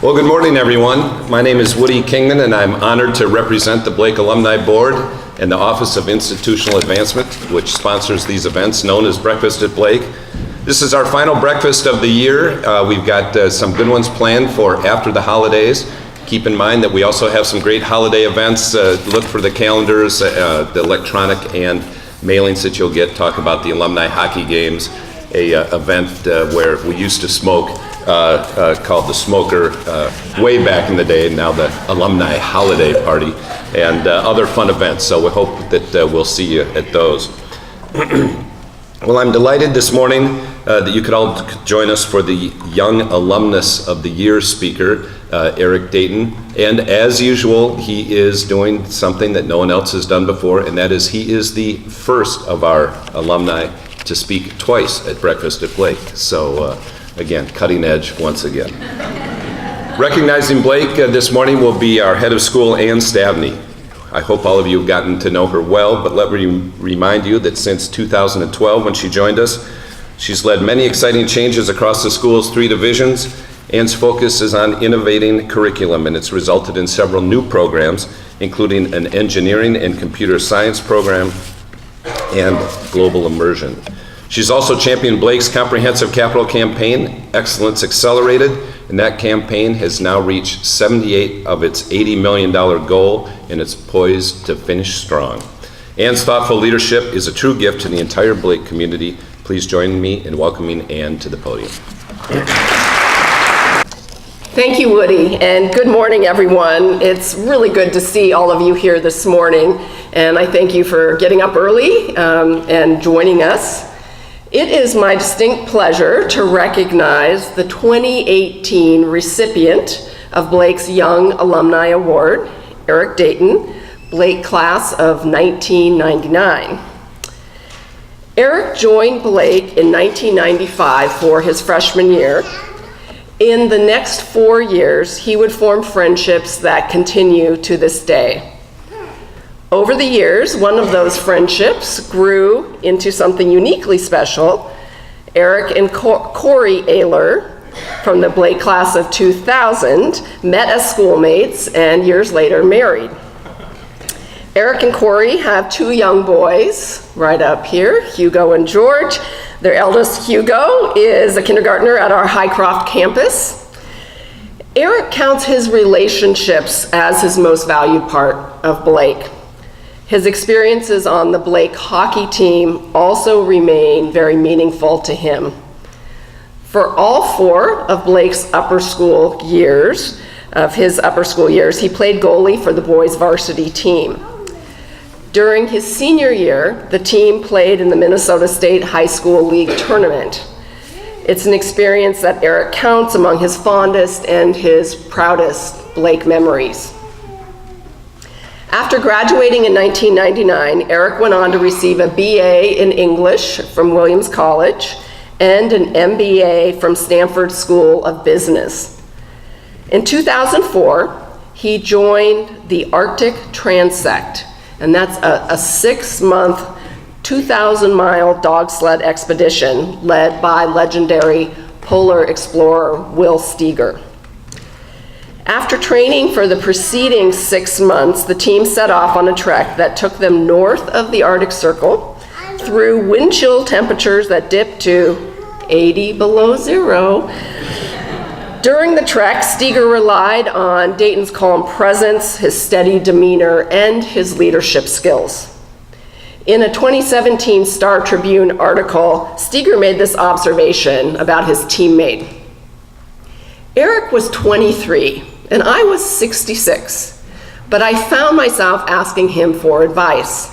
Well, good morning, everyone. My name is Woody Kingman, and I'm honored to represent the Blake Alumni Board and the Office of Institutional Advancement, which sponsors these events known as Breakfast at Blake. This is our final breakfast of the year. We've got some good ones planned for after the holidays. Keep in mind that we also have some great holiday events. Look for the calendars, the electronic and mailings that you'll get. Talk about the alumni hockey games, a event where we used to smoke, called the Smoker way back in the day, now the Alumni Holiday Party, and other fun events. So we hope that we'll see you at those. Well, I'm delighted this morning that you could all join us for the Young Alumnus of the Year speaker, Eric Dayton. And as usual, he is doing something that no one else has done before, and that is he is the first of our alumni to speak twice at Breakfast at Blake. So again, cutting edge once again. Recognizing Blake this morning will be our head of school, Ann Stavney. I hope all of you have gotten to know her well, but let me remind you that since 2012, when she joined us, she's led many exciting changes across the school's 3 divisions. Ann's focus is on innovating curriculum, and it's resulted in several new programs, including an engineering and computer science program and global immersion. She's also championed Blake's comprehensive capital campaign, Excellence Accelerated, and that campaign has now reached 78 of its $80 million goal, and it's poised to finish strong. Ann's thoughtful leadership is a true gift to the entire Blake community. Please join me in welcoming Ann to the podium. Thank you, Woody, and good morning, everyone. It's really good to see all of you here this morning, and I thank you for getting up early and joining us. It is my distinct pleasure to recognize the 2018 recipient of Blake's Young Alumni Award, Eric Dayton, Blake class of 1999. Eric joined Blake in 1995 for his freshman year. In the next 4 years, he would form friendships that continue to this day. Over the years, one of those friendships grew into something uniquely special. Eric and Corey Ayler from the Blake class of 2000 met as schoolmates and years later married. Eric and Corey have 2 young boys right up here, Hugo and George. Their eldest, Hugo, is a kindergartner at our Highcroft campus. Eric counts his relationships as his most valued part of Blake. His experiences on the Blake hockey team also remain very meaningful to him. For all 4 of Blake's upper school years, he played goalie for the boys' varsity team. During his senior year, the team played in the Minnesota State High School League tournament. It's an experience that Eric counts among his fondest and his proudest Blake memories. After graduating in 1999, Eric went on to receive a BA in English from Williams College and an MBA from Stanford School of Business. In 2004, he joined the Arctic Transect, and that's a 6-month, 2,000-mile dog sled expedition led by legendary polar explorer Will Steger. After training for the preceding 6 months, the team set off on a trek that took them north of the Arctic Circle through wind chill temperatures that dipped to 80 below zero. During the trek, Steger relied on Dayton's calm presence, his steady demeanor, and his leadership skills. In a 2017 Star Tribune article, Steger made this observation about his teammate. Eric was 23, and I was 66, but I found myself asking him for advice.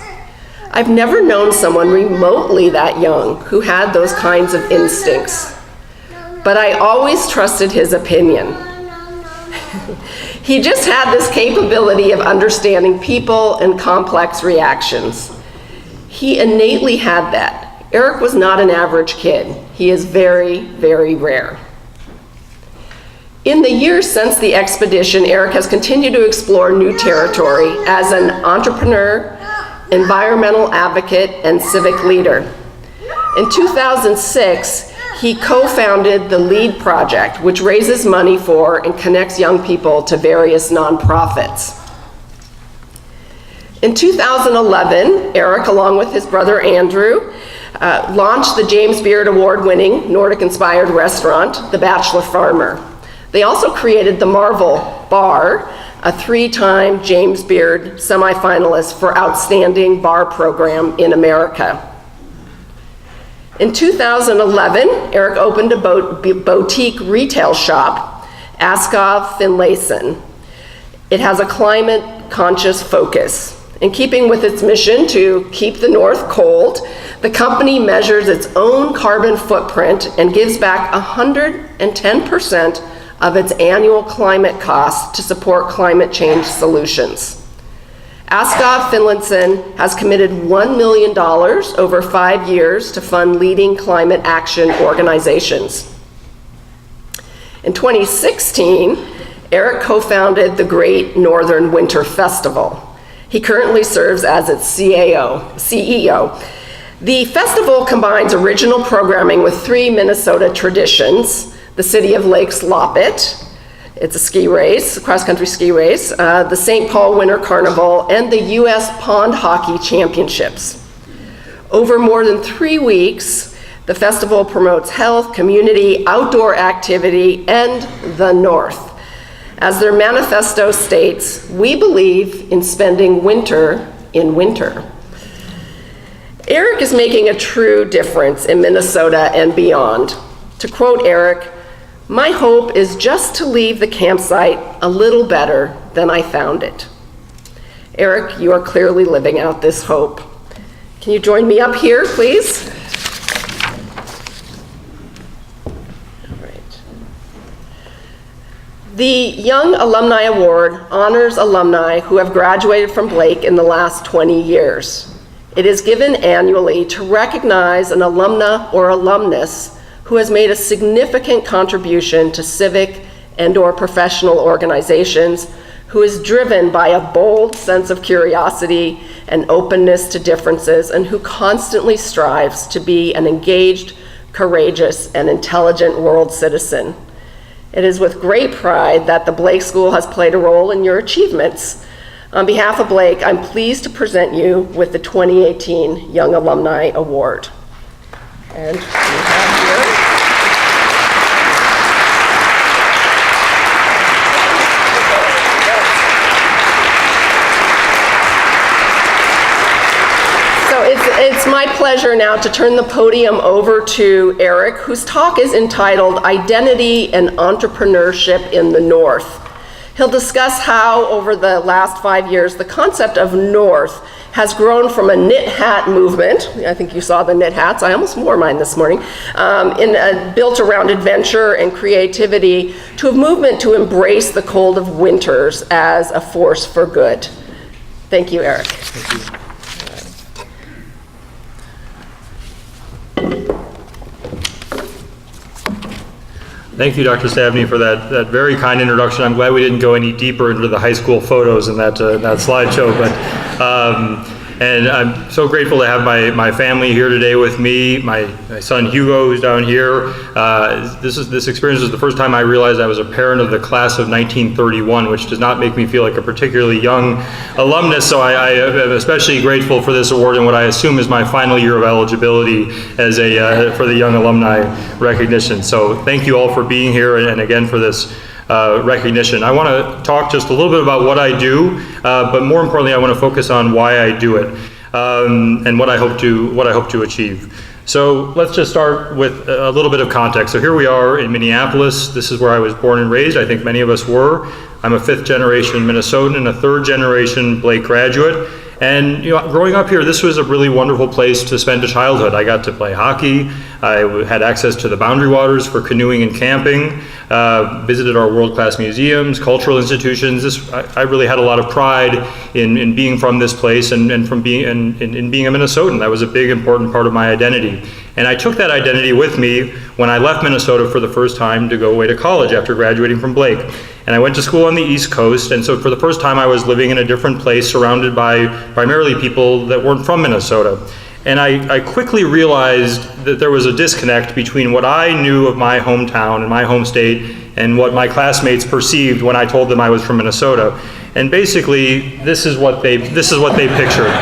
I've never known someone remotely that young who had those kinds of instincts, but I always trusted his opinion. He just had this capability of understanding people and complex reactions. He innately had that. Eric was not an average kid. He is very, very rare. In the years since the expedition, Eric has continued to explore new territory as an entrepreneur, environmental advocate, and civic leader. In 2006, he co-founded the LEAD project, which raises money for and connects young people to various nonprofits. In 2011, Eric, along with his brother Andrew, launched the James Beard Award-winning Nordic-inspired restaurant, the Bachelor Farmer. They also created the Marvel Bar, a 3-time James Beard semifinalist for Outstanding Bar Program in America. In 2011, Eric opened a boutique retail shop, Askov Finlayson. It has a climate-conscious focus. In keeping with its mission to keep the North cold, the company measures its own carbon footprint and gives back 110% of its annual climate costs to support climate change solutions. Askov Finlayson has committed $1 million over 5 years to fund leading climate action organizations. In 2016, Eric co-founded the Great Northern Winter Festival. He currently serves as its CEO. The festival combines original programming with 3 Minnesota traditions: the City of Lakes Loppet, it's a ski race, a cross-country ski race, the St. Paul Winter Carnival, and the U.S. Pond Hockey Championships. Over more than 3 weeks, the festival promotes health, community, outdoor activity, and the North. As their manifesto states, we believe in spending winter in winter. Eric is making a true difference in Minnesota and beyond. To quote Eric, "My hope is just to leave the campsite a little better than I found it." Eric, you are clearly living out this hope. Can you join me up here, please? All right. The Young Alumni Award honors alumni who have graduated from Blake in the last 20 years. It is given annually to recognize an alumna or alumnus who has made a significant contribution to civic and/or professional organizations, who is driven by a bold sense of curiosity and openness to differences, and who constantly strives to be an engaged, courageous, and intelligent world citizen. It is with great pride that the Blake School has played a role in your achievements. On behalf of Blake, I'm pleased to present you with the 2018 Young Alumni Award. And we have here. It's my pleasure now to turn the podium over to Eric, whose talk is entitled Identity and Entrepreneurship in the North. He'll discuss how, over the last 5 years, the concept of North has grown from a knit hat movement. I think you saw the knit hats. I almost wore mine this morning. Built around adventure and creativity, to a movement to embrace the cold of winters as a force for good. Thank you, Eric. Thank you. Thank you, Dr. Stabney, for that very kind introduction. I'm glad we didn't go any deeper into the high school photos in that slideshow, and I'm so grateful to have my family here today with me. My son Hugo, who's down here. This experience is the first time I realized I was a parent of the class of 1931, which does not make me feel like a particularly young alumnus. So I am especially grateful for this award and what I assume is my final year of eligibility as for the Young Alumni recognition. So thank you all for being here, and again for this recognition. I want to talk just a little bit about what I do, but more importantly, I want to focus on why I do it, and what I hope to achieve. So let's just start with a little bit of context. So here we are in Minneapolis. This is where I was born and raised. I think many of us were. I'm a 5th generation Minnesotan and a 3rd generation Blake graduate. And growing up here, this was a really wonderful place to spend a childhood. I got to play hockey. I had access to the Boundary Waters for canoeing and camping. Visited our world-class museums, cultural institutions. I really had a lot of pride in being from this place and from being in being a Minnesotan. That was a big, important part of my identity. And I took that identity with me when I left Minnesota for the first time to go away to college after graduating from Blake. And I went to school on the East Coast, and so for the first time I was living in a different place surrounded by primarily people that weren't from Minnesota. And I quickly realized that there was a disconnect between what I knew of my hometown and my home state and what my classmates perceived when I told them I was from Minnesota. And basically, this is what they pictured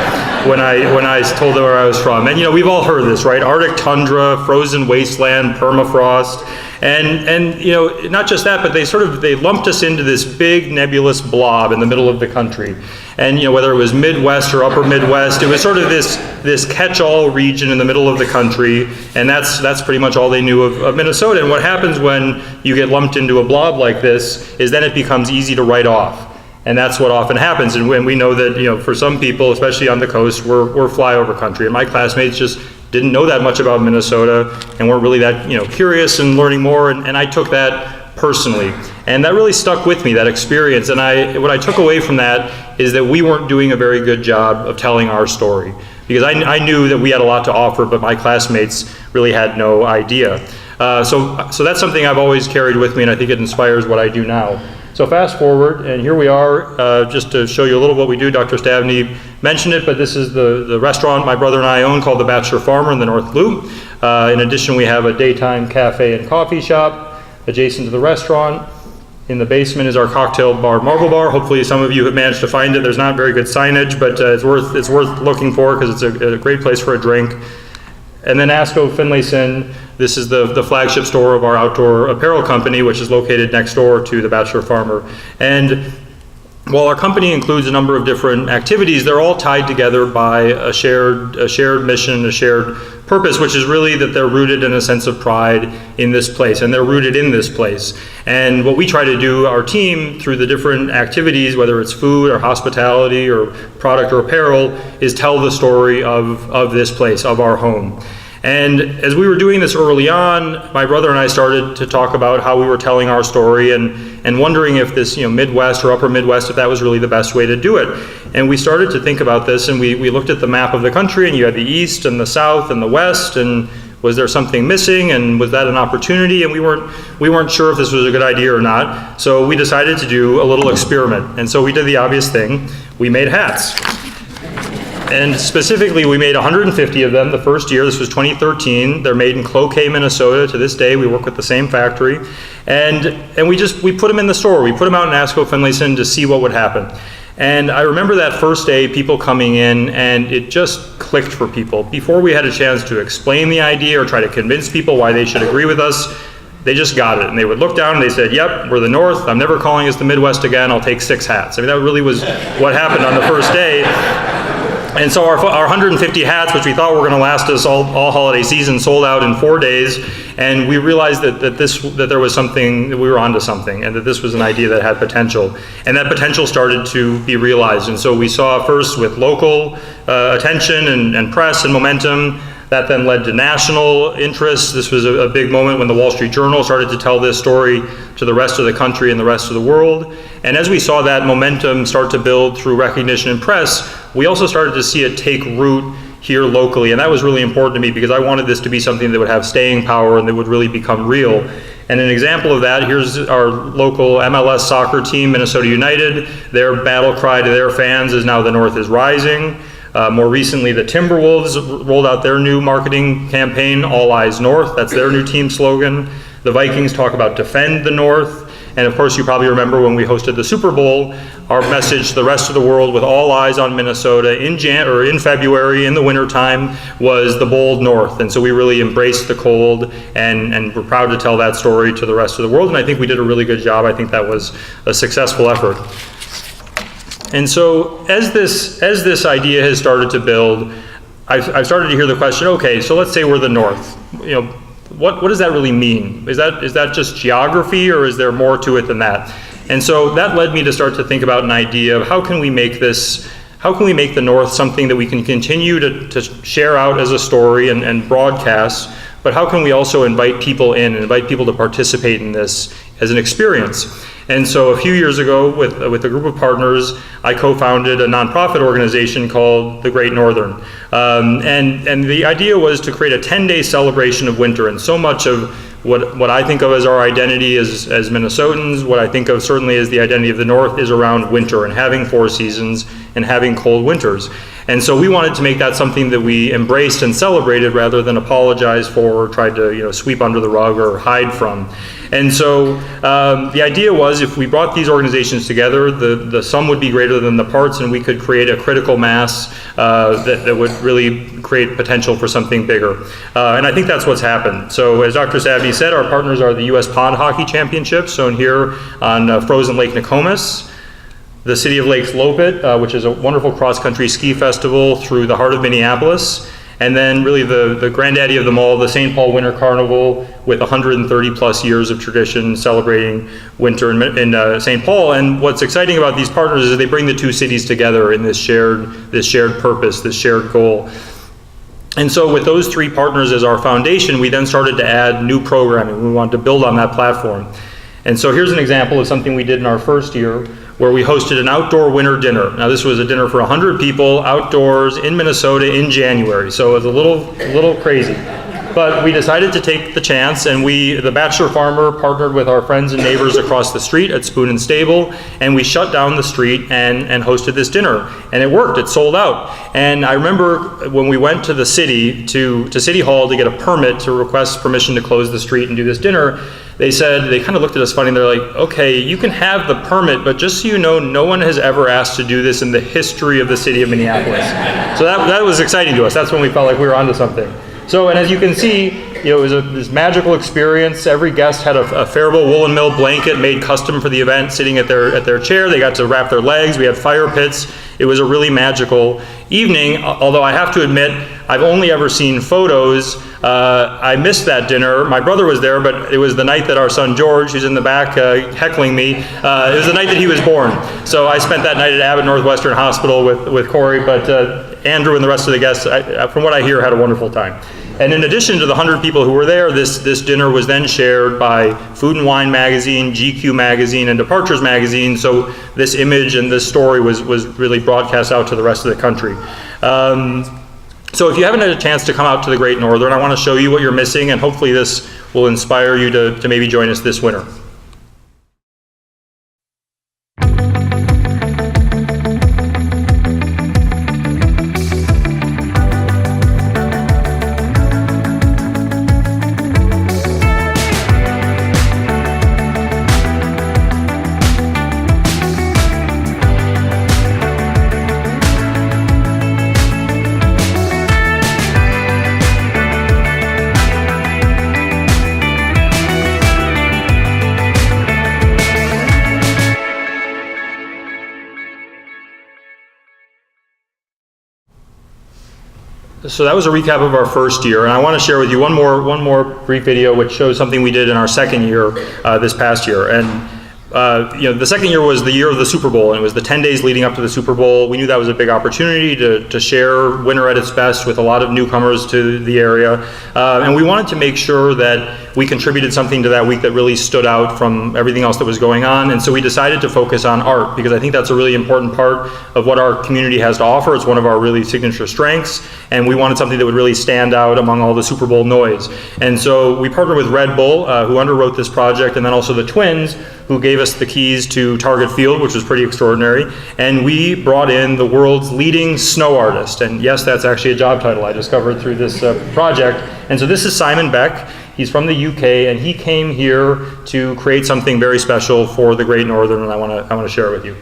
when I told them where I was from. And we've all heard this, right? Arctic tundra, frozen wasteland, permafrost. And not just that, but they lumped us into this big nebulous blob in the middle of the country. And whether it was Midwest or Upper Midwest, it was sort of this catch-all region in the middle of the country, and that's pretty much all they knew of Minnesota. And what happens when you get lumped into a blob like this is then it becomes easy to write off. And that's what often happens. And when we know that, for some people, especially on the coast, we're flyover country. And my classmates just didn't know that much about Minnesota and weren't really that, curious and learning more. And I took that personally. And that really stuck with me, that experience. And what I took away from that is that we weren't doing a very good job of telling our story. Because I knew that we had a lot to offer, but my classmates really had no idea. So that's something I've always carried with me, and I think it inspires what I do now. So fast forward, and here we are, just to show you a little what we do. Dr. Stavney mentioned it, but this is the restaurant my brother and I own called the Bachelor Farmer in the North Loop. In addition, we have a daytime cafe and coffee shop adjacent to the restaurant. In the basement is our cocktail bar, Marble Bar. Hopefully some of you have managed to find it. There's not very good signage, but it's worth looking for because it's a great place for a drink. And then Askov Finlayson, this is the flagship store of our outdoor apparel company, which is located next door to the Bachelor Farmer. And while our company includes a number of different activities, they're all tied together by a shared mission, a shared purpose, which is really that they're rooted in a sense of pride in this place, and they're rooted in this place. And what we try to do, our team, through the different activities, whether it's food or hospitality or product or apparel, is tell the story of this place, of our home. And as we were doing this early on, my brother and I started to talk about how we were telling our story and wondering if this, Midwest or Upper Midwest, if that was really the best way to do it. And we started to think about this, and we looked at the map of the country, and you had the East and the South and the West, and was there something missing, and was that an opportunity? And we weren't sure if this was a good idea or not. So we decided to do a little experiment. And so we did the obvious thing. We made hats. And specifically, we made 150 of them the first year. This was 2013. They're made in Cloquet, Minnesota. To this day, we work with the same factory. And we put them in the store. We put them out in Askov Finlayson to see what would happen. And I remember that first day, people coming in, and it just clicked for people. Before we had a chance to explain the idea or try to convince people why they should agree with us, they just got it. And they would look down and they said, yep, we're the North. I'm never calling us the Midwest again. I'll take 6 hats. I mean, that really was what happened on the first day. And so our 150 hats, which we thought were going to last us all holiday season, sold out in 4 days. And we realized that there was something, that we were onto something, and that this was an idea that had potential. And that potential started to be realized. And so we saw first with local attention and press and momentum. That then led to national interest. This was a big moment when the Wall Street Journal started to tell this story to the rest of the country and the rest of the world. And as we saw that momentum start to build through recognition and press, we also started to see it take root here locally. And that was really important to me because I wanted this to be something that would have staying power and that would really become real. And an example of that, here's our local MLS soccer team, Minnesota United. Their battle cry to their fans is now "The North is Rising." More recently, the Timberwolves rolled out their new marketing campaign, "All Eyes North." That's their new team slogan. The Vikings talk about "Defend the North." And of course, you probably remember when we hosted the Super Bowl, our message to the rest of the world with all eyes on Minnesota in February, in the wintertime, was "The Bold North." And so we really embraced the cold, and we're proud to tell that story to the rest of the world. And I think we did a really good job. I think that was a successful effort. And so as this idea has started to build, I've started to hear the question, okay, so let's say we're the North. What does that really mean? Is that just geography, or is there more to it than that? And so that led me to start to think about an idea of how can we make the North something that we can continue to share out as a story and broadcast, but how can we also invite people in and invite people to participate in this as an experience? And so a few years ago, with a group of partners, I co-founded a nonprofit organization called The Great Northern. And the idea was to create a 10-day celebration of winter. And so much of what I think of as our identity as Minnesotans, what I think of certainly as the identity of the North, is around winter and having 4 seasons and having cold winters. And so we wanted to make that something that we embraced and celebrated rather than apologize for or tried to sweep under the rug or hide from. And so the idea was if we brought these organizations together, the sum would be greater than the parts, and we could create a critical mass that would really create potential for something bigger. And I think that's what's happened. So as Dr. Savny said, our partners are the U.S. Pond Hockey Championships, shown here on frozen Lake Nokomis, the City of Lake Lopet, which is a wonderful cross-country ski festival through the heart of Minneapolis, and then really the granddaddy of them all, the St. Paul Winter Carnival, with 130 plus years of tradition celebrating winter in St. Paul. And what's exciting about these partners is they bring the two cities together in this shared purpose, this shared goal. And so with those three partners as our foundation, we then started to add new programming. We wanted to build on that platform. And so here's an example of something we did in our first year, where we hosted an outdoor winter dinner. Now this was a dinner for 100 people outdoors in Minnesota in January, so it was a little crazy. But we decided to take the chance, and the Bachelor Farmer partnered with our friends and neighbors across the street at Spoon and Stable, and we shut down the street and hosted this dinner. And it worked, it sold out. And I remember when we went to the city, to City Hall to get a permit to request permission to close the street and do this dinner, they kind of looked at us funny, and they're like, okay, you can have the permit, but just so you know, no one has ever asked to do this in the history of the city of Minneapolis. So that was exciting to us. That's when we felt like we were onto something. So, and as you can see, it was this magical experience. Every guest had a Faribault woolen mill blanket made custom for the event, sitting at their chair. They got to wrap their legs. We had fire pits. It was a really magical evening, although I have to admit, I've only ever seen photos. I missed that dinner. My brother was there, but it was the night that our son George, who's in the back heckling me, it was the night that he was born. So I spent that night at Abbott Northwestern Hospital with Corey, but Andrew and the rest of the guests, from what I hear, had a wonderful time. And in addition to the 100 people who were there, this dinner was then shared by Food and Wine magazine, GQ magazine, and Departures magazine. So this image and this story was really broadcast out to the rest of the country. So if you haven't had a chance to come out to the Great Northern, I want to show you what you're missing, and hopefully this will inspire you to maybe join us this winter. So that was a recap of our first year, and I want to share with you one more brief video which shows something we did in our second year this past year. And the second year was the year of the Super Bowl, and it was the 10 days leading up to the Super Bowl. We knew that was a big opportunity to share winter at its best with a lot of newcomers to the area, and we wanted to make sure that we contributed something to that week that really stood out from everything else that was going on. And so we decided to focus on art, because I think that's a really important part of what our community has to offer. It's one of our really signature strengths, and we wanted something that would really stand out among all the Super Bowl noise. And so we partnered with Red Bull, who underwrote this project, and then also the Twins, who gave us the keys to Target Field, which was pretty extraordinary. And we brought in the world's leading snow artist. And yes, that's actually a job title I discovered through this project. And so this is Simon Beck. He's from the UK, and he came here to create something very special for the Great Northern, and I want to share it with you.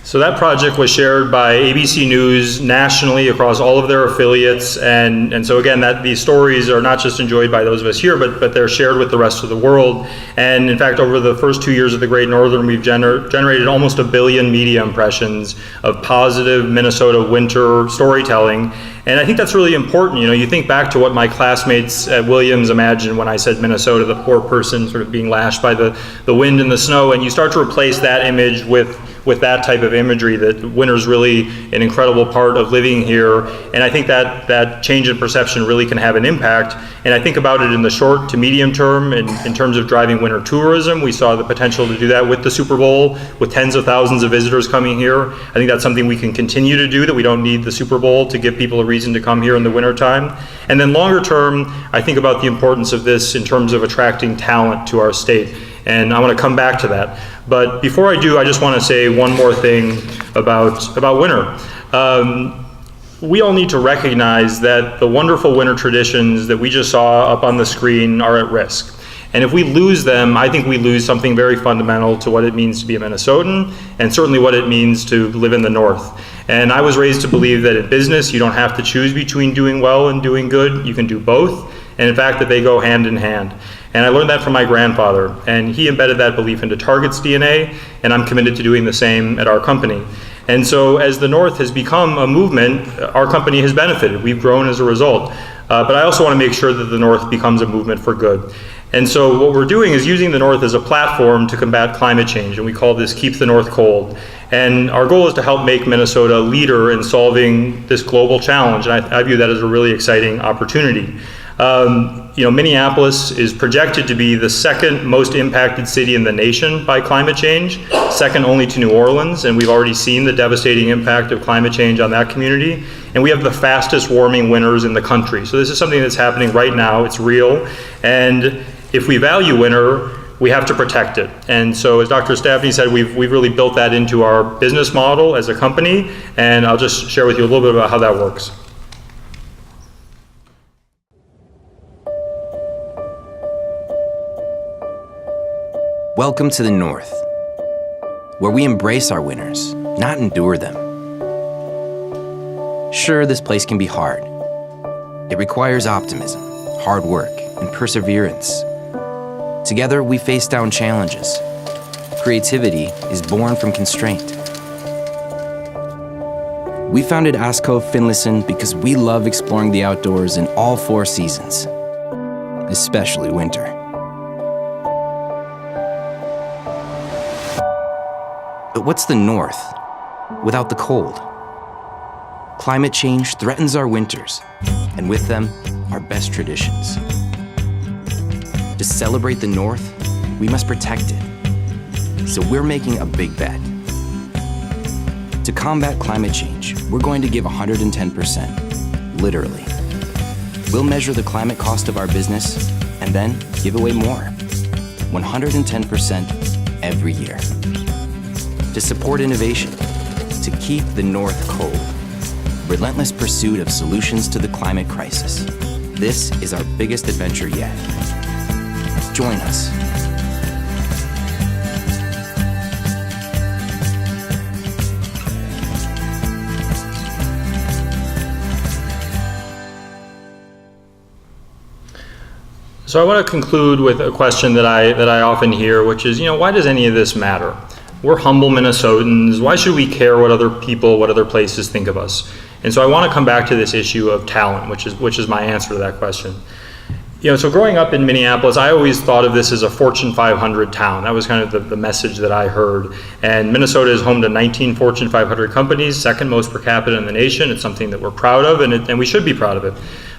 So that project was shared by ABC News nationally across all of their affiliates, and so again, these stories are not just enjoyed by those of us here, but they're shared with the rest of the world. And in fact, over the first 2 years of the Great Northern, we've generated almost 1 billion media impressions of positive Minnesota winter storytelling. And I think that's really important. You think back to what my classmates at Williams imagined when I said Minnesota, the poor person sort of being lashed by the wind and the snow, and you start to replace that image with that type of imagery, that winter's really an incredible part of living here. And I think that change in perception really can have an impact. And I think about it in the short to medium term, in terms of driving winter tourism. We saw the potential to do that with the Super Bowl, with tens of thousands of visitors coming here. I think that's something we can continue to do, that we don't need the Super Bowl to give people a reason to come here in the wintertime. And then longer term, I think about the importance of this in terms of attracting talent to our state. And I want to come back to that. But before I do, I just want to say one more thing about winter. We all need to recognize that the wonderful winter traditions that we just saw up on the screen are at risk. And if we lose them, I think we lose something very fundamental to what it means to be a Minnesotan, and certainly what it means to live in the North. And I was raised to believe that in business, you don't have to choose between doing well and doing good. You can do both. And in fact, that they go hand in hand. And I learned that from my grandfather, and he embedded that belief into Target's DNA, and I'm committed to doing the same at our company. And so as the North has become a movement, our company has benefited. We've grown as a result. But I also want to make sure that the North becomes a movement for good. And so what we're doing is using the North as a platform to combat climate change, and we call this Keep the North Cold. And our goal is to help make Minnesota a leader in solving this global challenge, and I view that as a really exciting opportunity. Minneapolis is projected to be the second most impacted city in the nation by climate change, second only to New Orleans, and we've already seen the devastating impact of climate change on that community. And we have the fastest warming winters in the country. So this is something that's happening right now. It's real. And if we value winter, we have to protect it. And so as Dr. Stavny said, we've really built that into our business model as a company. And I'll just share with you a little bit about how that works. Welcome to the North, where we embrace our winters, not endure them. Sure, this place can be hard. It requires optimism, hard work, and perseverance. Together, we face down challenges. Creativity is born from constraint. We founded Askov Finlayson because we love exploring the outdoors in all 4 seasons, especially winter. But what's the North without the cold? Climate change threatens our winters, and with them, our best traditions. To celebrate the North, we must protect it. So we're making a big bet. To combat climate change, we're going to give 110%, literally. We'll measure the climate cost of our business and then give away more, 110% every year. To support innovation, to keep the North cold. Relentless pursuit of solutions to the climate crisis. This is our biggest adventure yet. Join us. So I want to conclude with a question that I often hear, which is, why does any of this matter? We're humble Minnesotans. Why should we care what other people, what other places think of us? And so I want to come back to this issue of talent, which is my answer to that question. So growing up in Minneapolis, I always thought of this as a Fortune 500 town. That was kind of the message that I heard. And Minnesota is home to 19 Fortune 500 companies, second most per capita in the nation. It's something that we're proud of, and we should be proud of it.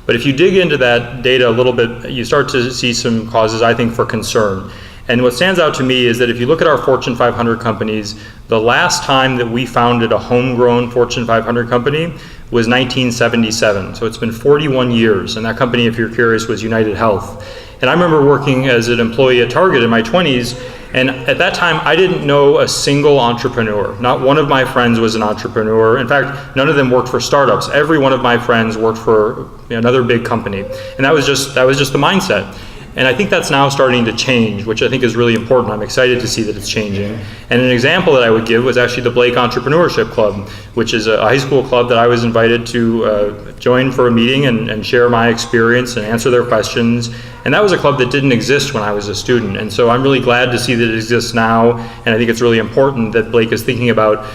But if you dig into that data a little bit, you start to see some causes, I think, for concern. And what stands out to me is that if you look at our Fortune 500 companies, the last time that we founded a homegrown Fortune 500 company was 1977. So it's been 41 years. And that company, if you're curious, was United Health. And I remember working as an employee at Target in my 20s. And at that time, I didn't know a single entrepreneur. Not one of my friends was an entrepreneur. In fact, none of them worked for startups. Every one of my friends worked for another big company. And that was just the mindset. And I think that's now starting to change, which I think is really important. I'm excited to see that it's changing. And an example that I would give was actually the Blake Entrepreneurship Club, which is a high school club that I was invited to join for a meeting and share my experience and answer their questions. And that was a club that didn't exist when I was a student. And so I'm really glad to see that it exists now. And I think it's really important that Blake is thinking about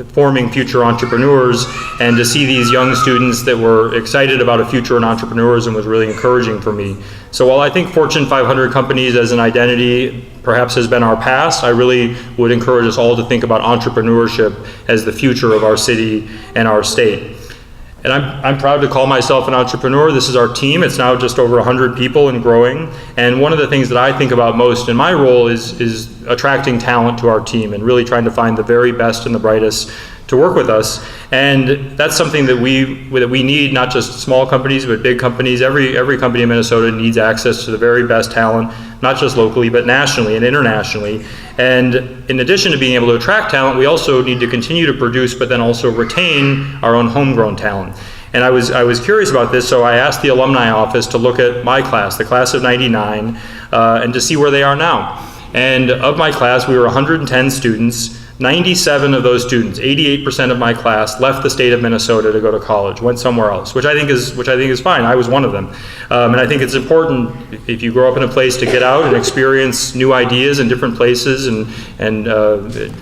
forming future entrepreneurs, and to see these young students that were excited about a future in entrepreneurism was really encouraging for me. So while I think Fortune 500 companies as an identity perhaps has been our past, I really would encourage us all to think about entrepreneurship as the future of our city and our state. And I'm proud to call myself an entrepreneur. This is our team. It's now just over 100 people and growing. And one of the things that I think about most in my role is attracting talent to our team and really trying to find the very best and the brightest to work with us. And that's something that we need, not just small companies, but big companies. Every company in Minnesota needs access to the very best talent, not just locally, but nationally and internationally. And in addition to being able to attract talent, we also need to continue to produce, but then also retain our own homegrown talent. And I was curious about this, so I asked the alumni office to look at my class, the class of '99, and to see where they are now. And of my class, we were 110 students. 97 of those students, 88% of my class, left the state of Minnesota to go to college, went somewhere else, which I think is fine. I was one of them. And I think it's important, if you grow up in a place, to get out and experience new ideas in different places and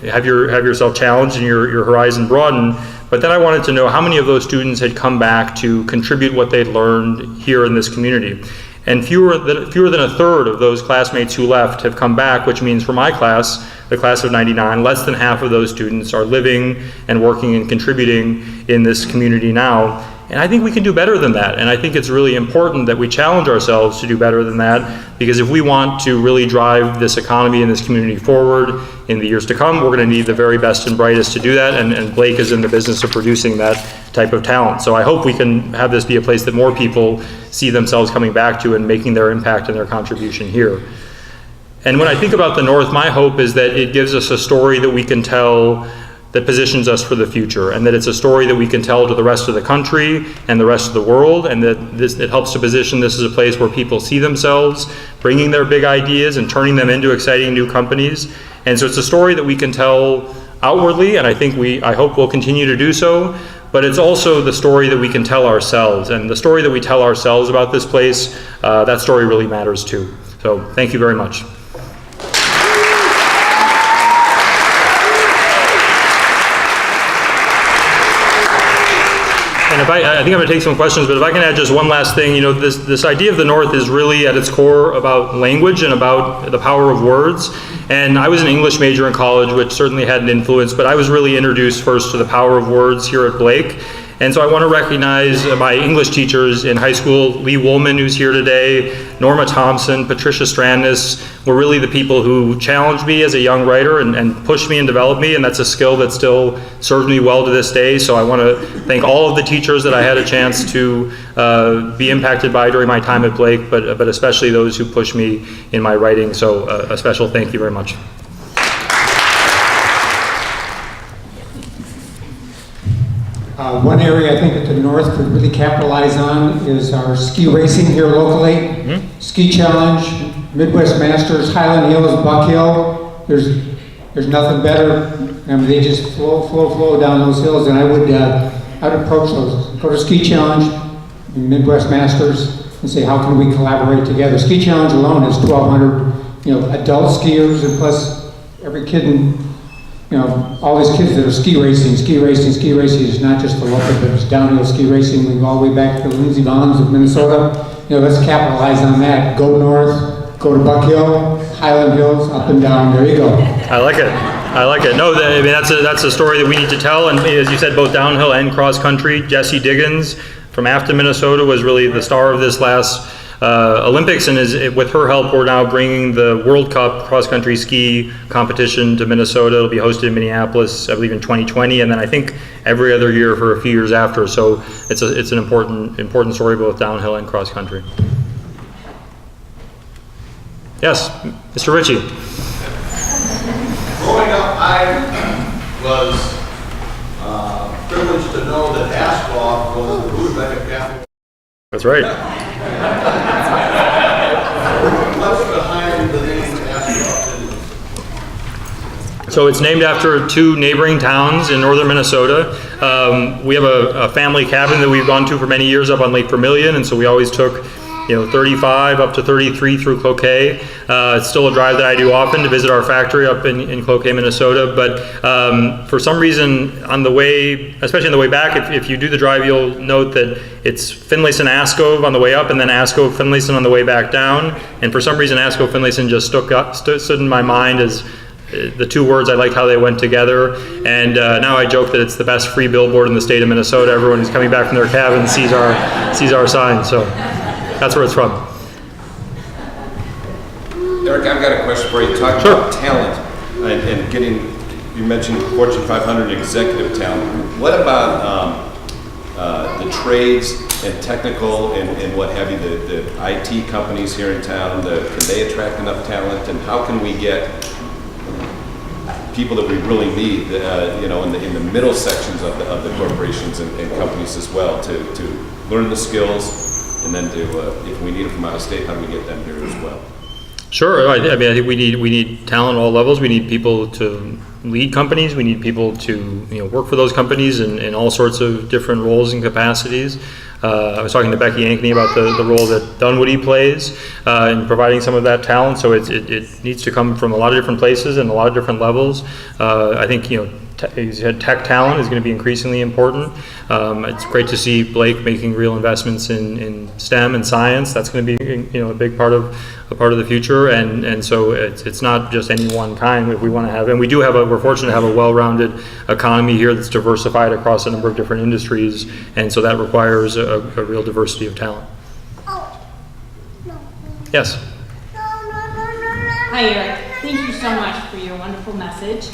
have yourself challenged and your horizon broadened. But then I wanted to know how many of those students had come back to contribute what they'd learned here in this community. And fewer than a third of those classmates who left have come back, which means for my class, the class of '99, less than half of those students are living and working and contributing in this community now. And I think we can do better than that. And I think it's really important that we challenge ourselves to do better than that, because if we want to really drive this economy and this community forward in the years to come, we're going to need the very best and brightest to do that. And Blake is in the business of producing that type of talent. So I hope we can have this be a place that more people see themselves coming back to and making their impact and their contribution here. And when I think about the North, my hope is that it gives us a story that we can tell that positions us for the future, and that it's a story that we can tell to the rest of the country and the rest of the world, and that it helps to position this as a place where people see themselves bringing their big ideas and turning them into exciting new companies. And so it's a story that we can tell outwardly, and I hope we'll continue to do so, but it's also the story that we can tell ourselves, and the story that we tell ourselves about this place, that story really matters too. So thank you very much. And I think I'm going to take some questions, but if I can add just one last thing, this idea of the North is really at its core about language and about the power of words. And I was an English major in college, which certainly had an influence, but I was really introduced first to the power of words here at Blake. And so I want to recognize my English teachers in high school, Lee Woolman, who's here today, Norma Thompson, Patricia Strandness, were really the people who challenged me as a young writer and pushed me and developed me, and that's a skill that still serves me well to this day. So I want to thank all of the teachers that I had a chance to be impacted by during my time at Blake, but especially those who pushed me in my writing. So a special thank you very much. One area I think that the North could really capitalize on is our ski racing here locally. Mm-hmm. Ski Challenge, Midwest Masters, Highland Hills, Buck Hill. There's nothing better. I mean, they just flow down those hills, and I'd approach those. Go to Ski Challenge, Midwest Masters, and say, how can we collaborate together? Ski Challenge alone is 1,200, adult skiers, and plus every kid in. All these kids that are ski racing is not just the local, but it's downhill ski racing. We go all the way back to the Lindsey Bonds of Minnesota. Let's capitalize on that. Go north, go to Buck Hill, Highland Hills, up and down. There you go. I like it. No, I mean, that's a story that we need to tell. And as you said, both downhill and cross country. Jessie Diggins from Afton, Minnesota, was really the star of this last Olympics, and with her help, we're now bringing the World Cup cross-country ski competition to Minnesota. It'll be hosted in Minneapolis, I believe, in 2020, and then I think every other year for a few years after. So it's an important story, both downhill and cross-country. Yes, Mr. Ritchie. Growing up, I was privileged to know that Askov was the Rebecca capital. That's right. So it's named after two neighboring towns in northern Minnesota. We have a family cabin that we've gone to for many years up on Lake Vermilion, and so we always took 35 up to 33 through Cloquet. It's still a drive that I do often to visit our factory up in Cloquet, Minnesota. But for some reason, on the way, especially on the way back, if you do the drive, you'll note that it's Finlayson Askov on the way up, and then Askov Finlayson on the way back down. And for some reason, Askov Finlayson just stood in my mind as the two words. I liked how they went together. And now I joke that it's the best free billboard in the state of Minnesota. Everyone who's coming back from their cabin sees our sign. So that's where it's from. Eric, I've got a question for you. You talked about talent and getting, you mentioned Fortune 500 executive talent. What about the trades and technical and what have you, the IT companies here in town? Can they attract enough talent, and how can we get people that we really need, in the middle sections of the corporations and companies as well, to learn the skills, and then if we need them from out of state, how do we get them here as well? Sure. I think we need talent at all levels. We need people to lead companies. We need people to work for those companies in all sorts of different roles and capacities. I was talking to Becky Ankney about the role that Dunwoody plays in providing some of that talent. So it needs to come from a lot of different places and a lot of different levels. I think tech talent is going to be increasingly important. It's great to see Blake making real investments in STEM and science. That's going to be a big part of the future, and so it's not just any one kind. We want to have, and we're fortunate to have a well-rounded economy here that's diversified across a number of different industries, and so that requires a real diversity of talent. Yes. Hi, Eric. Thank you so much for your wonderful message.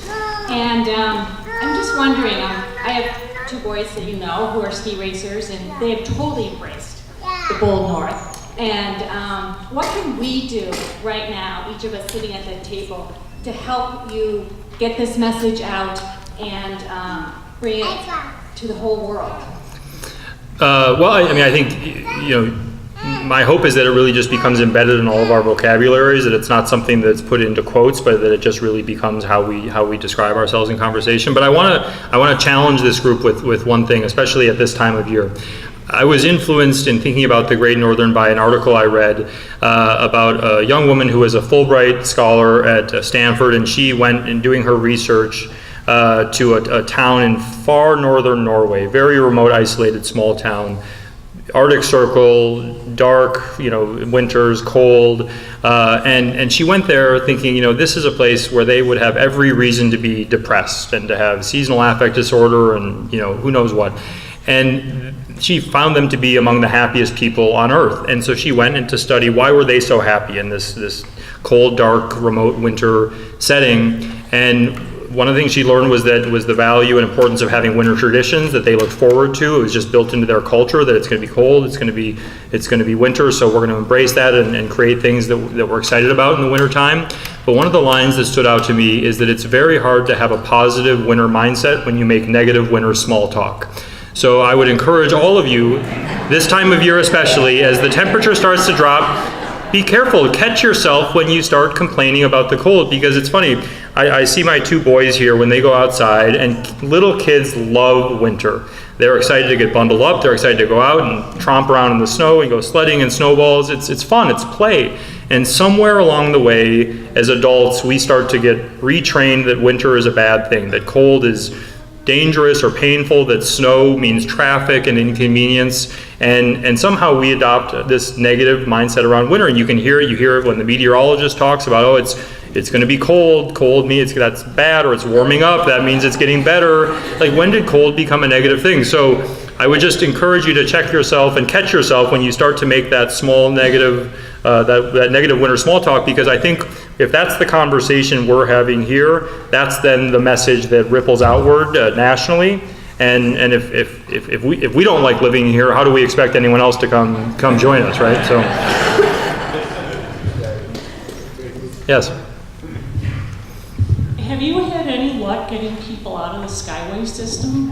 And I'm just wondering, I have two boys that you know who are ski racers, and they have totally embraced the bold north. And what can we do right now, each of us sitting at the table, to help you get this message out and bring it to the whole world? I think, my hope is that it really just becomes embedded in all of our vocabularies, that it's not something that's put into quotes, but that it just really becomes how we describe ourselves in conversation. But I want to challenge this group with one thing, especially at this time of year. I was influenced in thinking about the Great Northern by an article I read about a young woman who was a Fulbright scholar at Stanford, and she went in doing her research to a town in far northern Norway, very remote, isolated, small town. Arctic Circle, dark, winters, cold, and she went there thinking, this is a place where they would have every reason to be depressed and to have seasonal affect disorder and who knows what. And she found them to be among the happiest people on earth. And so she went in to study why were they so happy in this cold, dark, remote winter setting. And one of the things she learned was the value and importance of having winter traditions that they looked forward to. It was just built into their culture that it's going to be cold, it's going to be winter, so we're going to embrace that and create things that we're excited about in the wintertime. But one of the lines that stood out to me is that it's very hard to have a positive winter mindset when you make negative winter small talk. So I would encourage all of you, this time of year especially, as the temperature starts to drop, be careful, catch yourself when you start complaining about the cold, because it's funny, I see my two boys here when they go outside, and little kids love winter. They're excited to get bundled up, they're excited to go out and tromp around in the snow and go sledding and snowballs. It's fun, it's play. And somewhere along the way, as adults, we start to get retrained that winter is a bad thing, that cold is dangerous or painful, that snow means traffic and inconvenience, and somehow we adopt this negative mindset around winter. And you hear it when the meteorologist talks about, it's going to be cold means that's bad, or it's warming up, that means it's getting better. Like, when did cold become a negative thing? So I would just encourage you to check yourself and catch yourself when you start to make that small negative, that negative winter small talk, because I think if that's the conversation we're having here, that's then the message that ripples outward nationally. And if we don't like living here, how do we expect anyone else to come join us, right? So, yes. Have you had any luck getting people out of the Skyway system?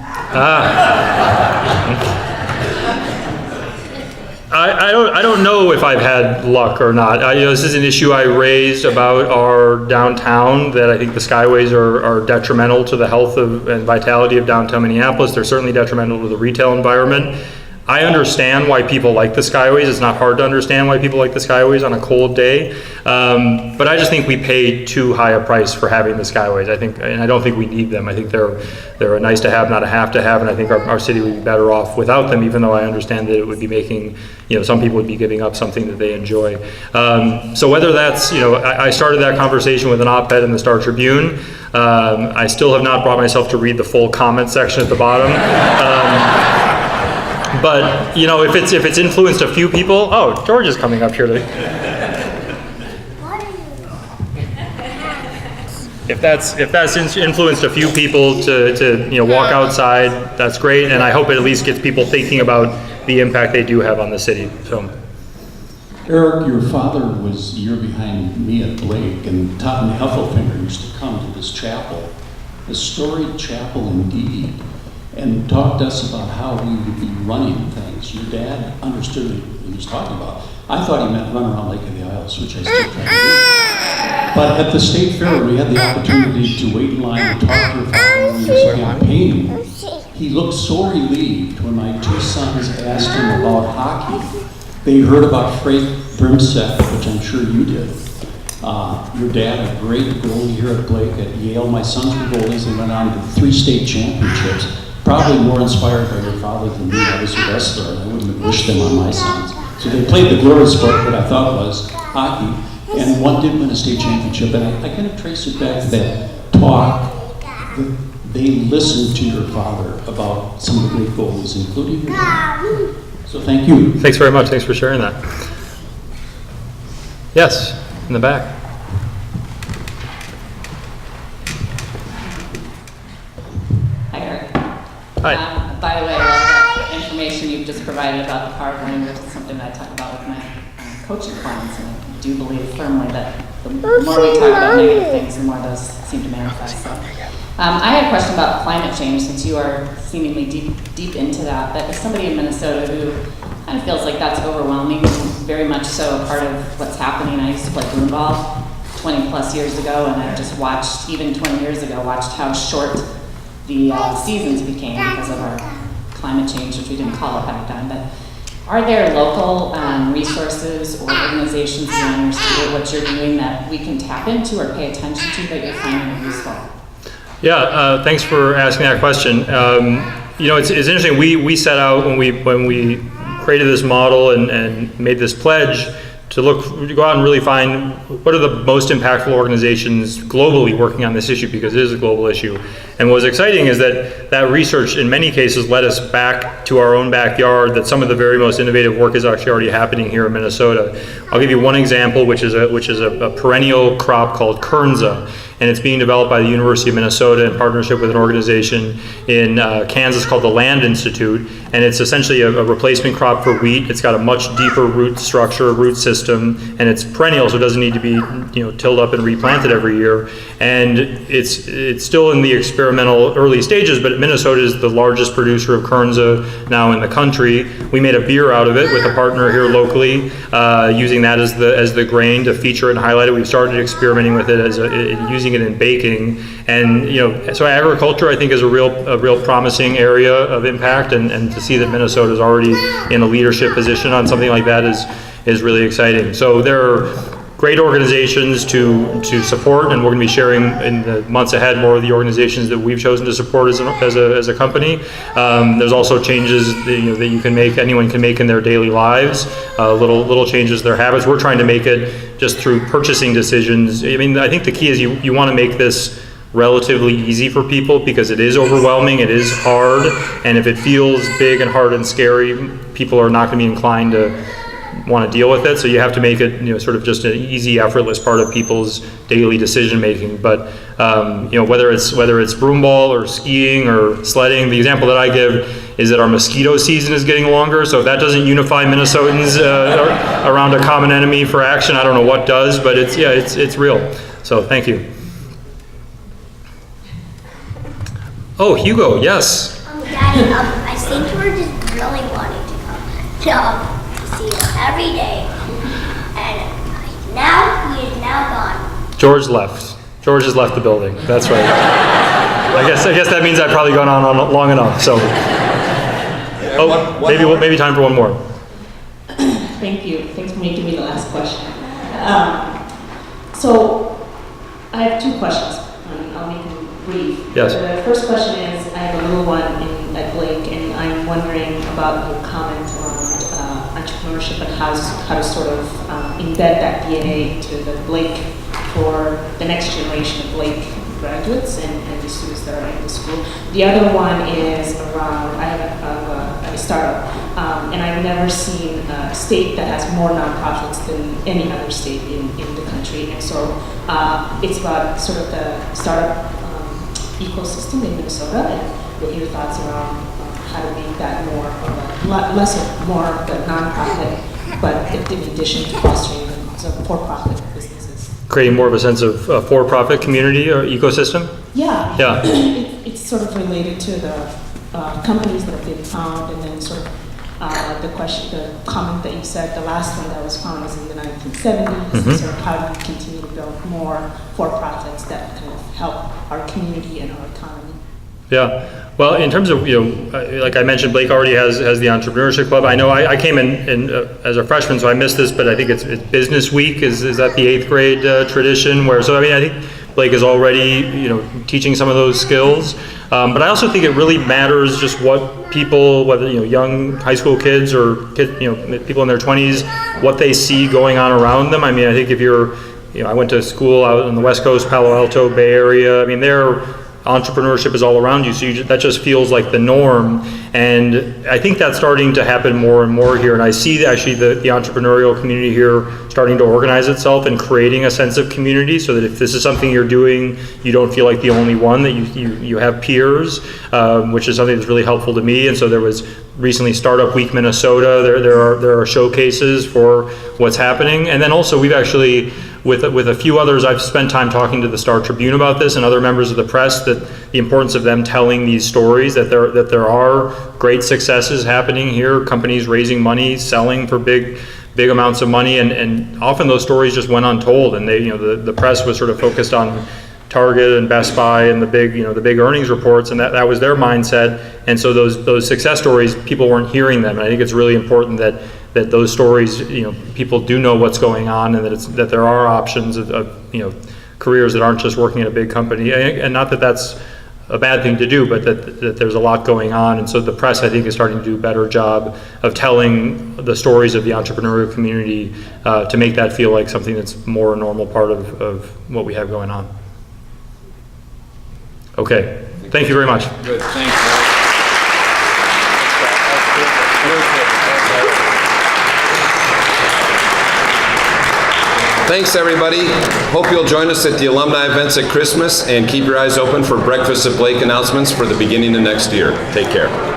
I don't know if I've had luck or not. This is an issue I raised about our downtown, that I think the skyways are detrimental to the health and vitality of downtown Minneapolis. They're certainly detrimental to the retail environment. I understand why people like the skyways. It's not hard to understand why people like the skyways on a cold day. But I just think we pay too high a price for having the skyways. I don't think we need them. I think they're a nice to have, not a have to have, and I think our city would be better off without them, even though I understand that it would be making, some people would be giving up something that they enjoy. So whether that's, I started that conversation with an op-ed in the Star Tribune. I still have not brought myself to read the full comment section at the bottom. But if it's influenced a few people, George is coming up here. If that's influenced a few people to walk outside, that's great, and I hope it at least gets people thinking about the impact they do have on the city. So, Eric, your father was a year behind me at Blake, and Todd and Heffelfinger used to come to this chapel, the storied chapel indeed, and talk to us about how we would be running things. Your dad understood what he was talking about. I thought he meant run around Lake of the Isles, which I still try to do. But at the state fair, we had the opportunity to wait in line and talk to your father when he was campaigning. He looked so relieved when my two sons asked him about hockey. They heard about Frank Brimsek, which I'm sure you did. Your dad, a great goalie here at Blake, at Yale. My sons were goalies and went on to 3 state championships. Probably more inspired by your father than me. I was a wrestler, and I wouldn't have wished them on my sons. So they played the glorious sport, what I thought was hockey, and one did win a state championship. And I kind of trace it back to that talk that they listened to your father about some of the great goalies, including your dad. So thank you. Thanks very much. Thanks for sharing that. Yes, in the back. Hi, Eric. Hi. By the way, I love that information you've just provided about the power of language. It's something that I talk about with my coaching clients, and I do believe firmly that the more we talk about negative things, the more those seem to manifest. So, I had a question about climate change, since you are seemingly deep into that. But as somebody in Minnesota who kind of feels like that's overwhelming, very much so a part of what's happening. I used to play broomball 20 plus years ago, and I just watched, even 20 years ago, watched how short the seasons became because of our climate change, which we didn't call it back then. But are there local resources or organizations around your city, what you're doing that we can tap into or pay attention to that you're finding useful? Yeah, thanks for asking that question. It's interesting. We set out when we created this model and made this pledge to go out and really find what are the most impactful organizations globally working on this issue, because it is a global issue. And what was exciting is that research in many cases led us back to our own backyard, that some of the very most innovative work is actually already happening here in Minnesota. I'll give you one example, which is a perennial crop called Kernza. And it's being developed by the University of Minnesota in partnership with an organization in Kansas called the Land Institute. And it's essentially a replacement crop for wheat. It's got a much deeper root structure, root system, and it's perennial, so it doesn't need to be tilled up and replanted every year. And it's still in the experimental early stages, but Minnesota is the largest producer of Kernza now in the country. We made a beer out of it with a partner here locally, using that as the grain to feature it and highlight it. We've started experimenting with it using it in baking, and so agriculture I think is a real promising area of impact, and to see that Minnesota is already in a leadership position on something like that is really exciting. So there are great organizations to support, and we're going to be sharing in the months ahead more of the organizations that we've chosen to support as a company. There's also changes that you can make, anyone can make in their daily lives, little changes to their habits. We're trying to make it just through purchasing decisions. I mean, I think the key is you want to make this relatively easy for people, because it is overwhelming, it is hard, and if it feels big and hard and scary, people are not going to be inclined to want to deal with it. So you have to make it sort of just an easy, effortless part of people's daily decision making. But whether it's broomball or skiing or sledding, the example that I give is that our mosquito season is getting longer. So if that doesn't unify Minnesotans around a common enemy for action, I don't know what does. But it's real. So thank you. Oh, Hugo, yes. Daddy, I think we're just really wanting to come. see him every day. And now he is now gone. George left. George has left the building. That's right. I guess that means I've probably gone on long enough. So, maybe time for one more. Thank you. Thanks for making me the last question. So, I have two questions, and I'll make them brief. Yes. The first question is, I have a little one at Blake, and I'm wondering about your comment around entrepreneurship and how to sort of embed that DNA into the Blake for the next generation of Blake graduates and the students that are in the school. The other one is around, I have a startup, and I've never seen a state that has more nonprofits than any other state in the country. And so it's about sort of the startup ecosystem in Minnesota, and what your thoughts around how to make that more of more of the nonprofit, but in addition to fostering the for-profit businesses. Creating more of a sense of for-profit community or ecosystem? Yeah. Yeah. It's sort of related to the companies that have been found, and then sort of the comment that you said, the last one that was found was in the 1970s. Mm-hmm. Sort of how do we continue to build more for-profits that kind of help our community and our economy? Yeah. Well, in terms of, like I mentioned, Blake already has the Entrepreneurship Club. I know I came in as a freshman, so I missed this, but I think it's Business Week. Is that the 8th grade tradition? I think Blake is already, teaching some of those skills. But I also think it really matters just what people, whether, young high school kids or people in their 20s, what they see going on around them. I mean, I think if I went to school out on the West Coast, Palo Alto, Bay Area. I mean, entrepreneurship is all around you, so that just feels like the norm. And I think that's starting to happen more and more here. And I see actually the entrepreneurial community here starting to organize itself and creating a sense of community, so that if this is something you're doing, you don't feel like the only one, that you have peers, which is something that's really helpful to me. And so there was recently Startup Week Minnesota. There are showcases for what's happening. And then also we've actually, with a few others, I've spent time talking to the Star Tribune about this and other members of the press, that the importance of them telling these stories, that there are great successes happening here, companies raising money, selling for big amounts of money, and often those stories just went untold, and the press was sort of focused on Target and Best Buy and the big earnings reports, and that was their mindset. And so those success stories, people weren't hearing them. And I think it's really important that those stories, people do know what's going on, and that there are options of careers that aren't just working at a big company. And not that that's a bad thing to do, but that there's a lot going on. And so the press, I think, is starting to do a better job of telling the stories of the entrepreneurial community to make that feel like something that's more a normal part of what we have going on. Okay, thank you very much. Good, thanks. Thanks, everybody. Hope you'll join us at the alumni events at Christmas, and keep your eyes open for Breakfast at Blake announcements for the beginning of next year. Take care.